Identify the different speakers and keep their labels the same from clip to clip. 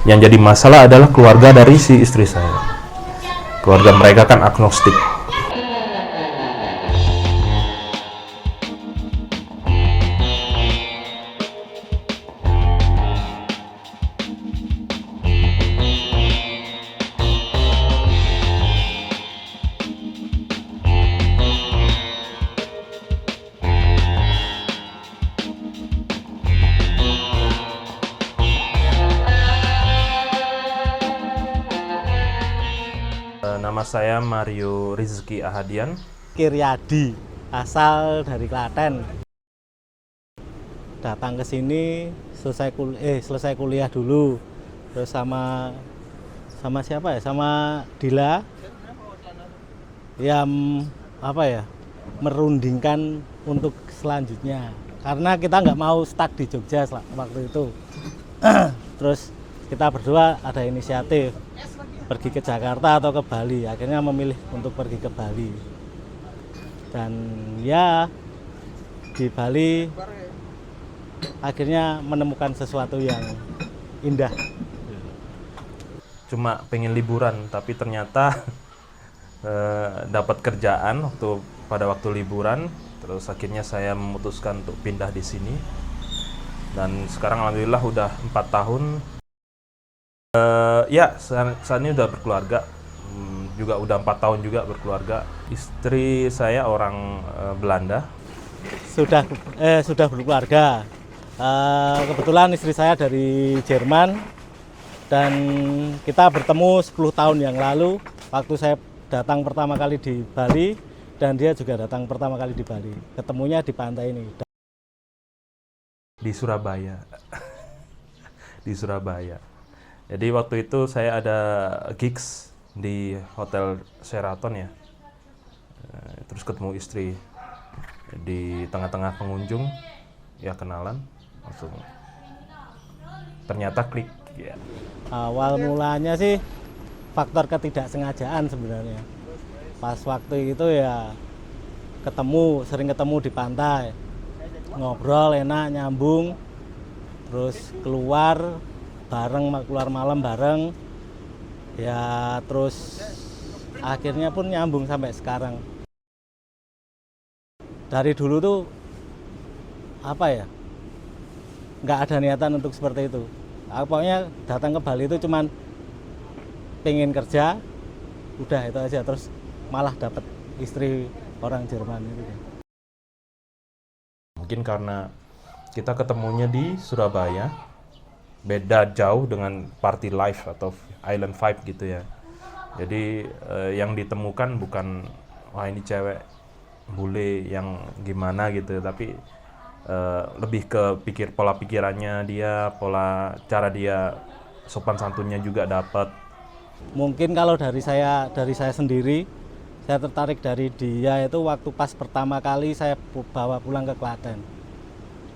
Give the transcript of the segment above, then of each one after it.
Speaker 1: Yang jadi masalah adalah keluarga dari si istri saya. Keluarga mereka kan agnostik. Nama saya Mario Rizky Ahadian.
Speaker 2: Kiryadi, asal dari Klaten. Datang ke sini selesai kuliah dulu. Terus sama siapa ya? Sama Dila. Yang merundingkan untuk selanjutnya. Karena kita nggak mau stuck di Jogja waktu itu. Terus kita berdua ada inisiatif pergi ke Jakarta atau ke Bali. Akhirnya memilih untuk pergi ke Bali. Dan ya di Bali akhirnya menemukan sesuatu yang indah.
Speaker 1: Cuma pengen liburan, tapi ternyata dapat kerjaan pada waktu liburan. Terus akhirnya saya memutuskan untuk pindah di sini. Dan sekarang alhamdulillah udah 4 tahun. Saat ini udah berkeluarga, juga udah 4 tahun juga berkeluarga. Istri saya orang Belanda.
Speaker 2: Sudah berkeluarga. Kebetulan istri saya dari Jerman dan kita bertemu 10 tahun yang lalu waktu saya datang pertama kali di Bali dan dia juga datang pertama kali di Bali. Ketemunya di pantai ini.
Speaker 1: Di Surabaya. Di Surabaya. Jadi waktu itu saya ada gigs di Hotel Sheraton ya. Terus ketemu istri di tengah-tengah pengunjung, ya kenalan, langsung ternyata klik. Ya.
Speaker 2: Awal mulanya sih faktor ketidaksengajaan sebenarnya. Pas waktu itu ya sering ketemu di pantai, ngobrol enak, nyambung, terus keluar malam bareng, ya terus akhirnya pun nyambung sampai sekarang. Dari dulu tuh nggak ada niatan untuk seperti itu. Pokoknya datang ke Bali itu cuman pengen kerja, udah itu aja. Terus malah dapat istri orang Jerman itu.
Speaker 1: Mungkin karena kita ketemunya di Surabaya, beda jauh dengan party life atau island vibe gitu ya. Jadi yang ditemukan bukan wah ini cewek bule yang gimana gitu, tapi lebih ke pola pikirannya dia, pola cara dia, sopan santunnya juga dapat.
Speaker 2: Mungkin kalau dari saya sendiri, saya tertarik dari dia itu waktu pas pertama kali saya bawa pulang ke Klaten.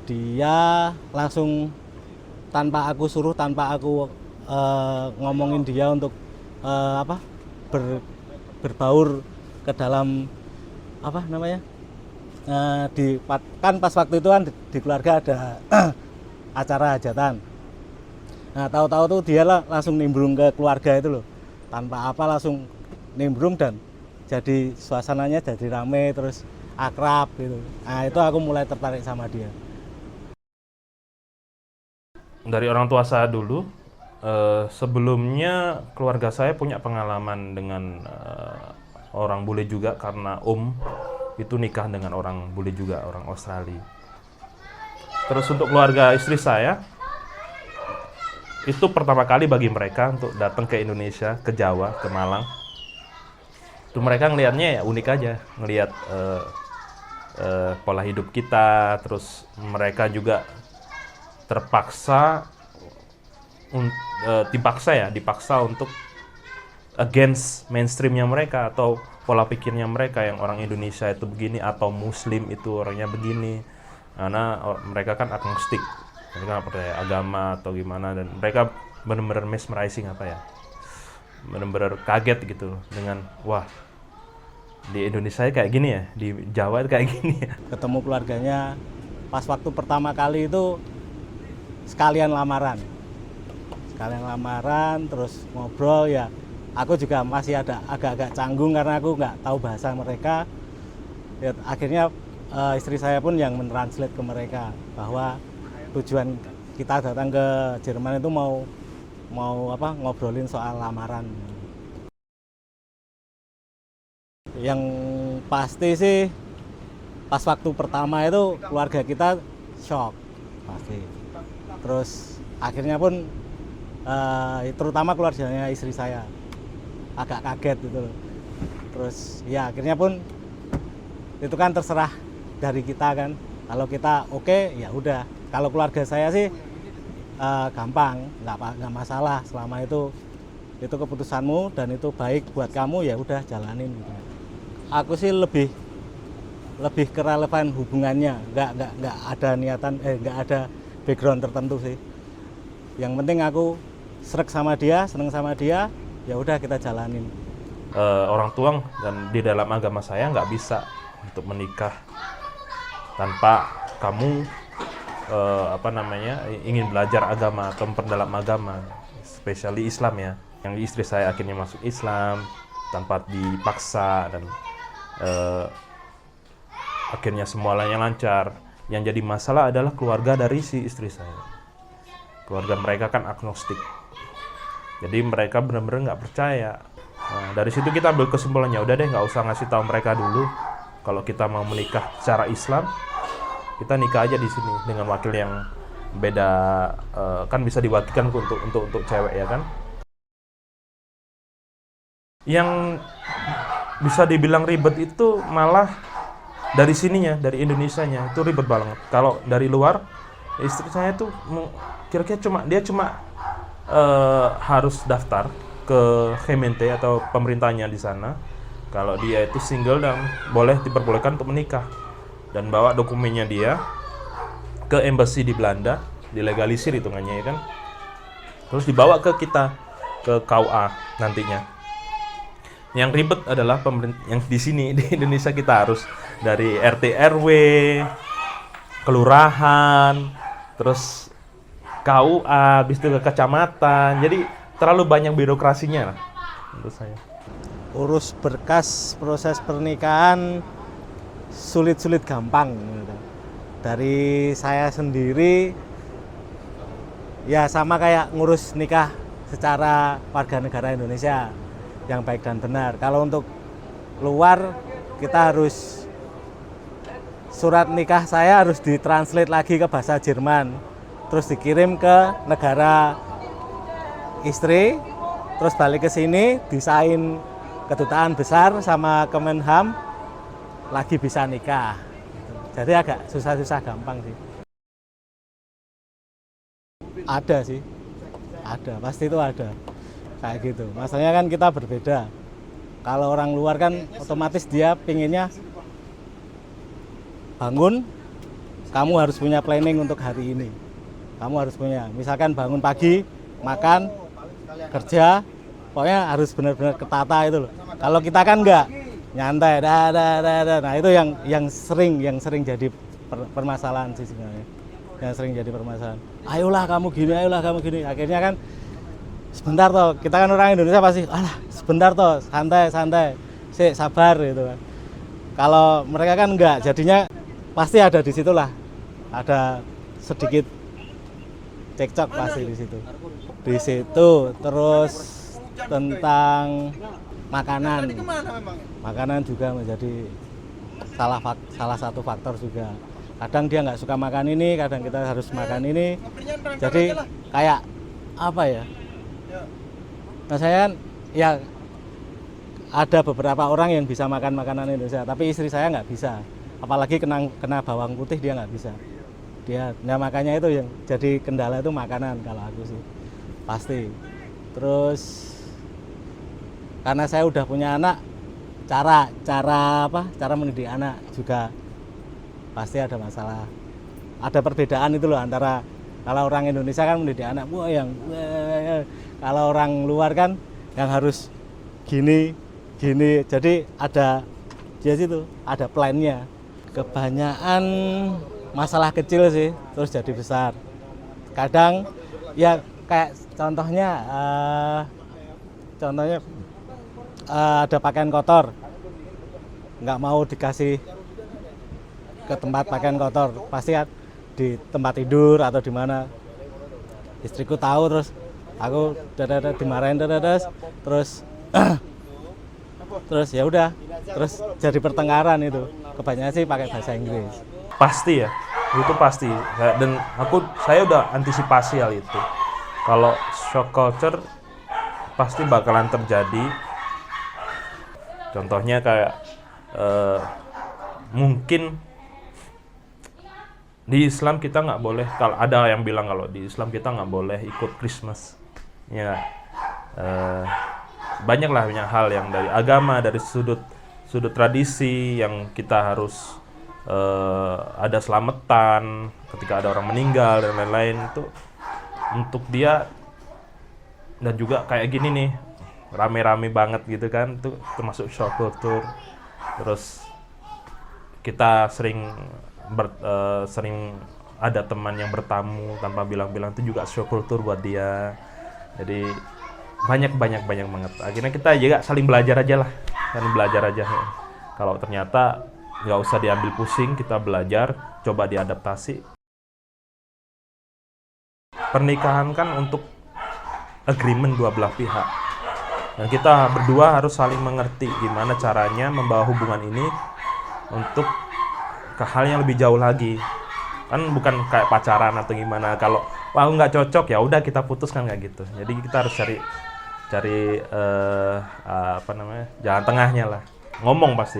Speaker 2: Dia langsung tanpa aku suruh, tanpa aku ngomongin dia untuk berbaur ke dalam kan pas waktu itu kan di keluarga ada acara hajatan. Nah tahu-tahu tuh dia langsung nimbrung ke keluarga itu loh, tanpa langsung nimbrung dan jadi suasananya jadi rame terus akrab gitu. Nah itu aku mulai tertarik sama dia.
Speaker 1: Dari orang tua saya dulu, sebelumnya keluarga saya punya pengalaman dengan orang bule juga karena itu nikah dengan orang bule juga, orang Australia. Terus untuk keluarga istri saya, itu pertama kali bagi mereka untuk datang ke Indonesia, ke Jawa, ke Malang. Itu mereka ngelihatnya ya unik aja, ngelihat pola hidup kita, terus mereka juga dipaksa untuk against mainstreamnya mereka atau pola pikirnya mereka yang orang Indonesia itu begini atau Muslim itu orangnya begini, karena mereka kan agnostik, mereka nggak percaya agama atau gimana, dan mereka benar-benar mesmerizing benar-benar kaget gitu dengan wah di Indonesia kayak gini ya, di Jawa kayak gini ya.
Speaker 2: Ketemu keluarganya pas waktu pertama kali itu sekalian lamaran. sekalian lamaran, terus ngobrol ya. Aku juga masih ada agak-agak canggung karena aku nggak tahu bahasa mereka. Ya, akhirnya istri saya pun yang mentranslate ke mereka bahwa tujuan kita datang ke Jerman itu mau ngobrolin soal lamaran. Yang pasti sih pas waktu pertama itu keluarga kita shock pasti. Terus akhirnya pun terutama keluarganya istri saya agak kaget gitu loh. Terus ya akhirnya pun itu kan terserah dari kita kan. Kalau kita oke, ya udah. Kalau keluarga saya sih gampang, nggak masalah selama itu keputusanmu dan itu baik buat kamu, ya udah jalanin gitu. Aku sih lebih ke relevan hubungannya, nggak ada niatan, nggak ada background tertentu sih. Yang penting aku srek sama dia, seneng sama dia, ya udah kita jalanin.
Speaker 1: Orang tua dan di dalam agama saya nggak bisa untuk menikah tanpa kamu ingin belajar agama atau memperdalam agama, especially Islam ya. Yang istri saya akhirnya masuk Islam tanpa dipaksa dan akhirnya semuanya lancar. Yang jadi masalah adalah keluarga dari si istri saya. Keluarga mereka kan agnostik, jadi mereka benar-benar nggak percaya. Nah, dari situ kita ambil kesimpulannya, udah deh nggak usah ngasih tahu mereka dulu kalau kita mau menikah secara Islam, kita nikah aja di sini dengan wakil yang beda, kan bisa diwakilkan untuk cewek ya kan. Yang bisa dibilang ribet itu malah dari sininya, dari Indonesianya itu ribet banget. Kalau dari luar, istri saya tuh kira-kira cuma harus daftar ke Gemeente atau pemerintahnya di sana. Kalau dia itu single dan boleh diperbolehkan untuk menikah, dan bawa dokumennya dia ke embassy di Belanda, dilegalisir hitungannya ya kan. Terus dibawa ke kita, ke KUA nantinya. Yang ribet adalah pemerintah yang di sini di Indonesia, kita harus dari RT RW, kelurahan, terus KUA, habis itu ke kecamatan. Jadi terlalu banyak birokrasinya lah menurut saya.
Speaker 2: Urus berkas proses pernikahan sulit-sulit gampang gitu. Dari saya sendiri ya sama kayak ngurus nikah secara warga negara Indonesia yang baik dan benar. Kalau untuk luar kita harus surat nikah saya harus ditranslate lagi ke bahasa Jerman, terus dikirim ke negara istri, terus balik ke sini disain kedutaan besar sama Kemenham, lagi bisa nikah. Jadi agak susah-susah gampang sih. Ada sih, ada, pasti itu ada. Kayak gitu. Masalahnya kan kita berbeda. Kalau orang luar kan otomatis dia pinginnya bangun, kamu harus punya planning untuk hari ini. Kamu harus punya, misalkan bangun pagi, makan, kerja, pokoknya harus benar-benar ketata itu loh. Kalau kita kan enggak, nyantai, nah itu yang sering jadi permasalahan sih sebenarnya. Yang sering jadi permasalahan. Ayolah kamu gini. Akhirnya kan sebentar toh, kita kan orang Indonesia pasti, alah sebentar toh, santai, sabar gitu kan. Kalau mereka kan enggak, jadinya pasti ada di situlah, ada sedikit cekcok pasti di situ. Di situ terus tentang makanan juga menjadi salah satu faktor juga. Kadang dia nggak suka makan ini, kadang kita harus makan ini. Jadi kayak apa ya? Nah saya kan ya ada beberapa orang yang bisa makan makanan Indonesia, tapi istri saya nggak bisa. Apalagi kena bawang putih dia nggak bisa. Nah makanya itu yang jadi kendala itu makanan kalau aku sih pasti. Terus karena saya udah punya anak, cara mendidik anak juga pasti ada masalah. Ada perbedaan itu loh antara kalau orang Indonesia kan mendidik anak, kalau orang luar kan yang harus gini. Jadi ada plannya. Kebanyakan masalah kecil sih terus jadi besar. Kadang ya kayak Contohnya, contohnya ada pakaian kotor, nggak mau dikasih ke tempat pakaian kotor, pasti kan di tempat tidur atau di mana. Istriku tahu, terus aku dimarahin terus terus ya udah, terus jadi pertengkaran itu. Kebanyakan sih pakai bahasa Inggris.
Speaker 1: Pasti ya, itu pasti. Dan saya udah antisipasi hal itu. Kalau shock culture pasti bakalan terjadi. Contohnya kayak mungkin di Islam kita nggak boleh, kalau ada yang bilang kalau di Islam kita nggak boleh ikut Christmas. Ya, banyak hal yang dari agama, dari sudut tradisi yang kita harus ada selamatan ketika ada orang meninggal dan lain-lain. Itu untuk dia, dan juga kayak gini nih, rame-rame banget gitu kan, itu termasuk shock culture. Terus kita sering ada teman yang bertamu tanpa bilang-bilang, itu juga shock culture buat dia. Jadi banyak banget. Akhirnya kita juga saling belajar aja. Kalau ternyata nggak usah diambil pusing, kita belajar, coba diadaptasi. Pernikahan kan untuk agreement dua belah pihak. Dan kita berdua harus saling mengerti gimana caranya membawa hubungan ini untuk ke hal yang lebih jauh lagi. Kan bukan kayak pacaran atau gimana. Kalau nggak cocok ya udah kita putuskan, kayak gitu. Jadi kita harus cari jalan tengahnya lah. Ngomong pasti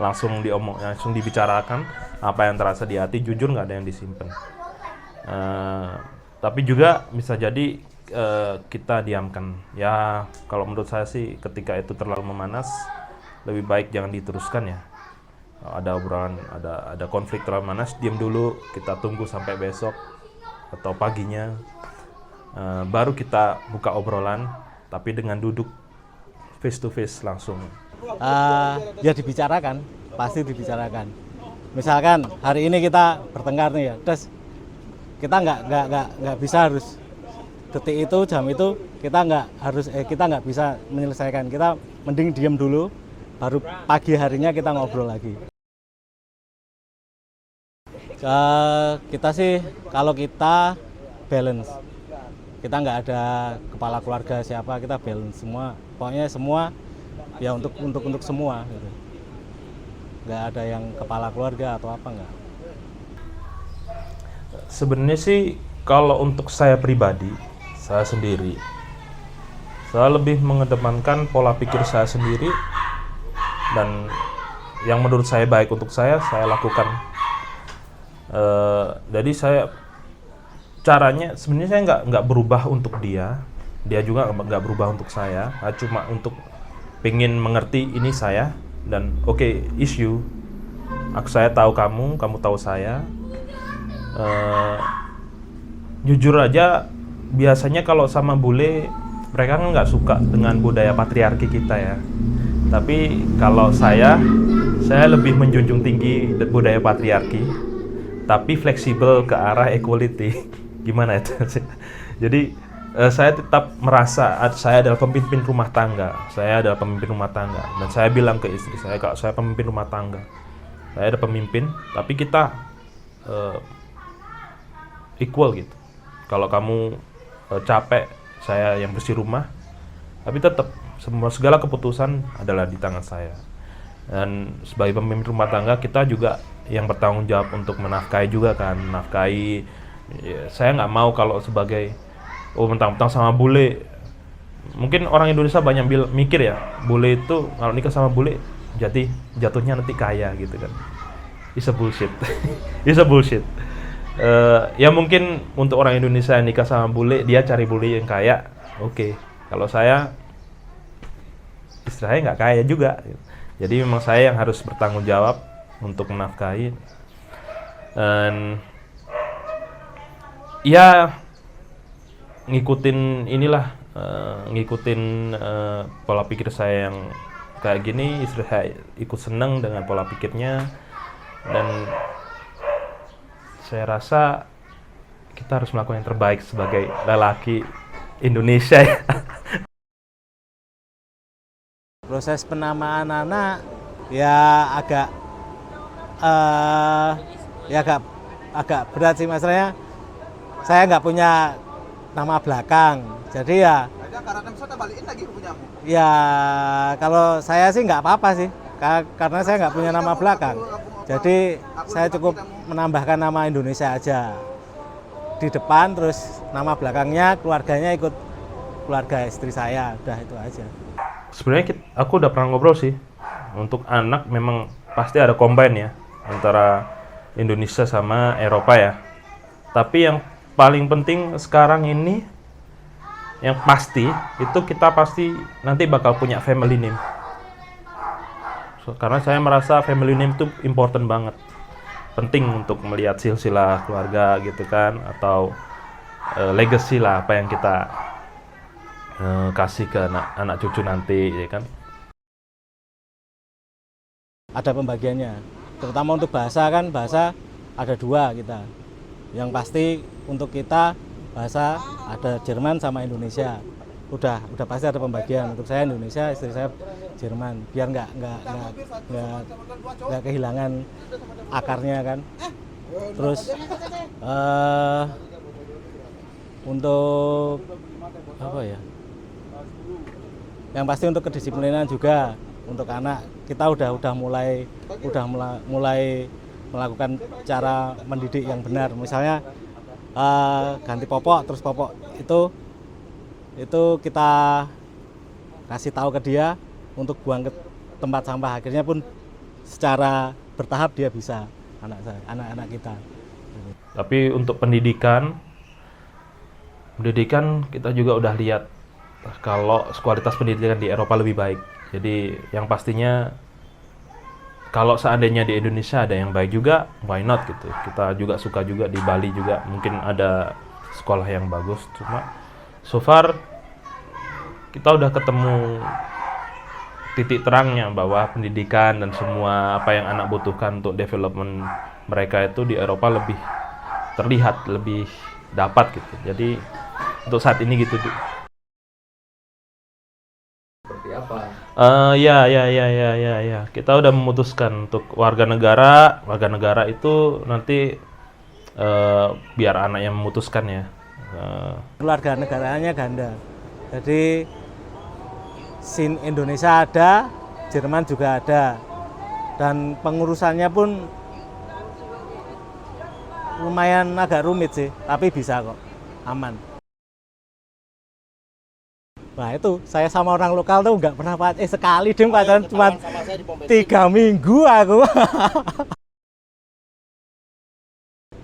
Speaker 1: langsung dibicarakan apa yang terasa di hati, jujur, nggak ada yang disimpan. Tapi juga bisa jadi kita diamkan. Ya kalau menurut saya sih ketika itu terlalu memanas, lebih baik jangan diteruskan ya. Ada obrolan, ada konflik terlalu manas, diam dulu, kita tunggu sampai besok atau paginya, baru kita buka obrolan, tapi dengan duduk face to face langsung.
Speaker 2: Ya dibicarakan, pasti dibicarakan. Misalkan hari ini kita bertengkar nih ya, terus kita nggak bisa harus detik itu, jam itu kita nggak bisa menyelesaikan. Kita mending diam dulu, baru pagi harinya kita ngobrol lagi. Kita sih kalau kita balance, kita nggak ada kepala keluarga siapa, kita balance semua, pokoknya semua ya untuk semua gitu. Nggak ada yang kepala keluarga atau apa, nggak.
Speaker 1: Sebenarnya sih kalau untuk saya pribadi, saya sendiri, saya lebih mengedepankan pola pikir saya sendiri, dan yang menurut saya baik untuk saya lakukan. Jadi caranya sebenarnya saya nggak berubah untuk dia juga nggak berubah untuk saya. Cuma untuk pengen mengerti ini saya, dan issue. Saya tahu kamu tahu saya. Jujur aja, biasanya kalau sama bule, mereka kan nggak suka dengan budaya patriarki kita ya. Tapi kalau saya lebih menjunjung tinggi budaya patriarki, tapi fleksibel ke arah equality. Gimana itu? Jadi saya tetap merasa saya adalah pemimpin rumah tangga. Dan saya bilang ke istri saya, kalau saya pemimpin rumah tangga, saya ada pemimpin, tapi kita equal gitu. Kalau kamu capek, saya yang bersih rumah, tapi tetap segala keputusan adalah di tangan saya. Dan sebagai pemimpin rumah tangga, kita juga yang bertanggung jawab untuk menafkahi juga kan, ya, saya nggak mau kalau sebagai mentang-mentang sama bule. Mungkin orang Indonesia banyak mikir ya, bule itu kalau nikah sama bule jatuhnya nanti kaya gitu kan. It's a bullshit. It's a bullshit. Ya mungkin untuk orang Indonesia yang nikah sama bule, dia cari bule yang kaya. Kalau saya, istri saya nggak kaya juga. Jadi memang saya yang harus bertanggung jawab untuk menafkahi. Dan ya ngikutin pola pikir saya yang kayak gini. Istri saya ikut senang dengan pola pikirnya, dan saya rasa kita harus melakukan yang terbaik sebagai lelaki Indonesia ya.
Speaker 2: Proses penamaan anak ya agak ya agak berat sih masalahnya. Saya nggak punya nama belakang, jadi ya. Ya kalau saya sih nggak apa-apa sih, karena saya nggak punya nama belakang. Jadi saya cukup menambahkan nama Indonesia aja di depan, terus nama belakangnya keluarganya ikut keluarga istri saya, udah itu aja.
Speaker 1: Sebenarnya aku udah pernah ngobrol sih, untuk anak memang pasti ada combine ya antara Indonesia sama Eropa ya. Tapi yang paling penting sekarang ini yang pasti itu kita pasti nanti bakal punya family name. Karena saya merasa family name itu important banget, penting untuk melihat silsilah keluarga gitu kan, atau legacy lah apa yang kita kasih ke anak cucu nanti ya kan.
Speaker 2: Ada pembagiannya, terutama untuk bahasa kan, bahasa ada 2 kita. Yang pasti untuk kita bahasa ada Jerman sama Indonesia. Udah pasti ada pembagian. Untuk saya Indonesia, istri saya Jerman, biar nggak kehilangan akarnya kan. Terus untuk apa ya? Yang pasti untuk kedisiplinan juga untuk anak kita udah mulai melakukan cara mendidik yang benar. Misalnya ganti popok, terus popok itu kita kasih tahu ke dia untuk buang ke tempat sampah. Akhirnya pun secara bertahap dia bisa, anak-anak kita.
Speaker 1: Tapi untuk pendidikan kita juga udah lihat kalau kualitas pendidikan di Eropa lebih baik. Jadi yang pastinya kalau seandainya di Indonesia ada yang baik juga, why not gitu. Kita juga suka juga di Bali juga mungkin ada sekolah yang bagus. Cuma so far kita udah ketemu titik terangnya bahwa pendidikan dan semua apa yang anak butuhkan untuk development mereka itu di Eropa lebih terlihat, lebih dapat gitu. Jadi untuk saat ini gitu.
Speaker 3: Seperti apa?
Speaker 1: Ya. Kita udah memutuskan untuk warga negara itu nanti biar anak yang memutuskan ya.
Speaker 2: Keluarga negaranya ganda. Jadi SIN Indonesia ada, Jerman juga ada. Dan pengurusannya pun lumayan agak rumit sih, tapi bisa kok, aman. Nah itu, saya sama orang lokal tuh nggak pernah sekali deh pacaran cuma 3 minggu aku.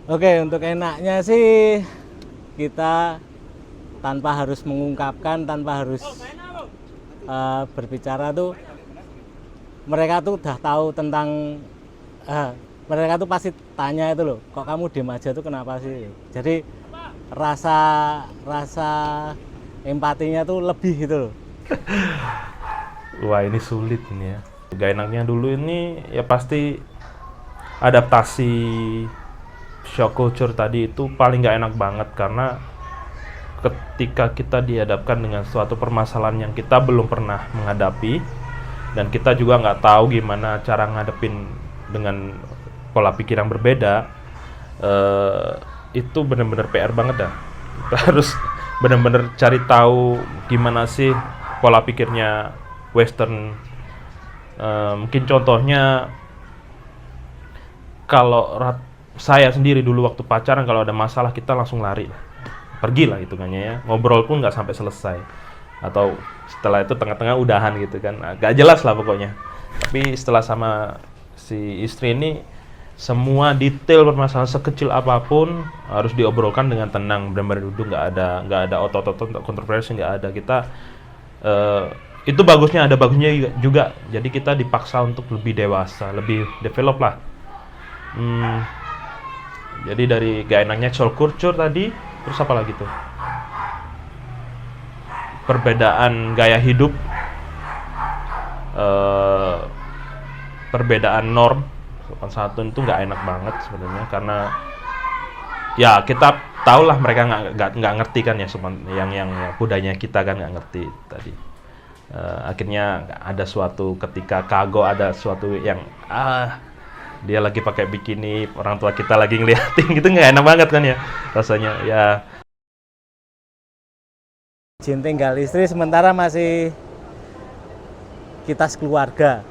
Speaker 2: Oke, untuk enaknya sih kita tanpa harus mengungkapkan, tanpa harus berbicara tuh, mereka tuh udah tahu tentang, mereka tuh pasti tanya itu loh, kok kamu diem aja tuh kenapa sih? Jadi rasa empatinya tuh lebih gitu loh.
Speaker 1: Wah ini sulit ini ya. Gak enaknya dulu ini ya pasti adaptasi shock culture tadi itu paling gak enak banget, karena ketika kita dihadapkan dengan suatu permasalahan yang kita belum pernah menghadapi dan kita juga nggak tahu gimana cara ngadepin dengan pola pikir yang berbeda, itu benar-benar PR banget dah. Kita harus benar-benar cari tahu gimana sih pola pikirnya Western. Mungkin contohnya kalau saya sendiri dulu waktu pacaran kalau ada masalah kita langsung lari, pergilah hitungannya ya, ngobrol pun nggak sampai selesai, atau setelah itu tengah-tengah udahan gitu kan, gak jelas lah pokoknya. Tapi setelah sama si istri ini, semua detail permasalahan sekecil apapun harus diobrolkan dengan tenang, benar-benar duduk, nggak ada otot-otot kontroversi, nggak ada. Kita itu bagusnya, ada bagusnya juga. Jadi kita dipaksa untuk lebih dewasa, lebih develop lah. Jadi dari gak enaknya shock culture tadi, terus apa lagi tuh? Perbedaan gaya hidup, perbedaan norm, sopan santun itu nggak enak banget sebenarnya, karena ya kita tahulah mereka nggak ngerti kan ya, yang budayanya kita kan nggak ngerti tadi. Akhirnya ada suatu ketika Kago ada suatu yang dia lagi pakai bikini, orang tua kita lagi ngeliatin gitu, nggak enak banget kan ya rasanya ya.
Speaker 2: Izin tinggal istri sementara masih kita sekeluarga.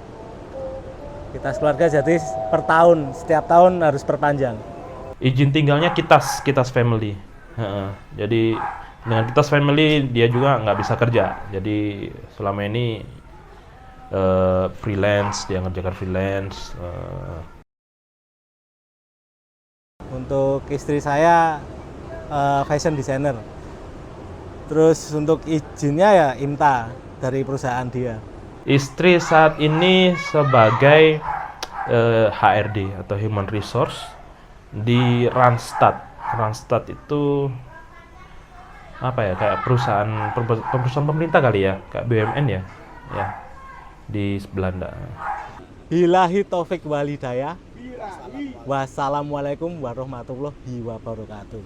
Speaker 2: Kita sekeluarga jadi per tahun, setiap tahun harus perpanjang.
Speaker 1: Izin tinggalnya Kitas family. Jadi dengan Kitas family dia juga nggak bisa kerja. Jadi selama ini freelance, dia ngerjakan freelance.
Speaker 2: Untuk istri saya fashion designer. Terus untuk izinnya ya IMTA dari perusahaan dia.
Speaker 1: Istri saat ini sebagai HRD atau Human Resource di Randstad. Randstad itu apa ya, kayak perusahaan pemerintah kali ya, kayak BUMN ya, di Belanda.
Speaker 2: Billahi taufik wal hidayah. Wassalamualaikum warahmatullahi wabarakatuh.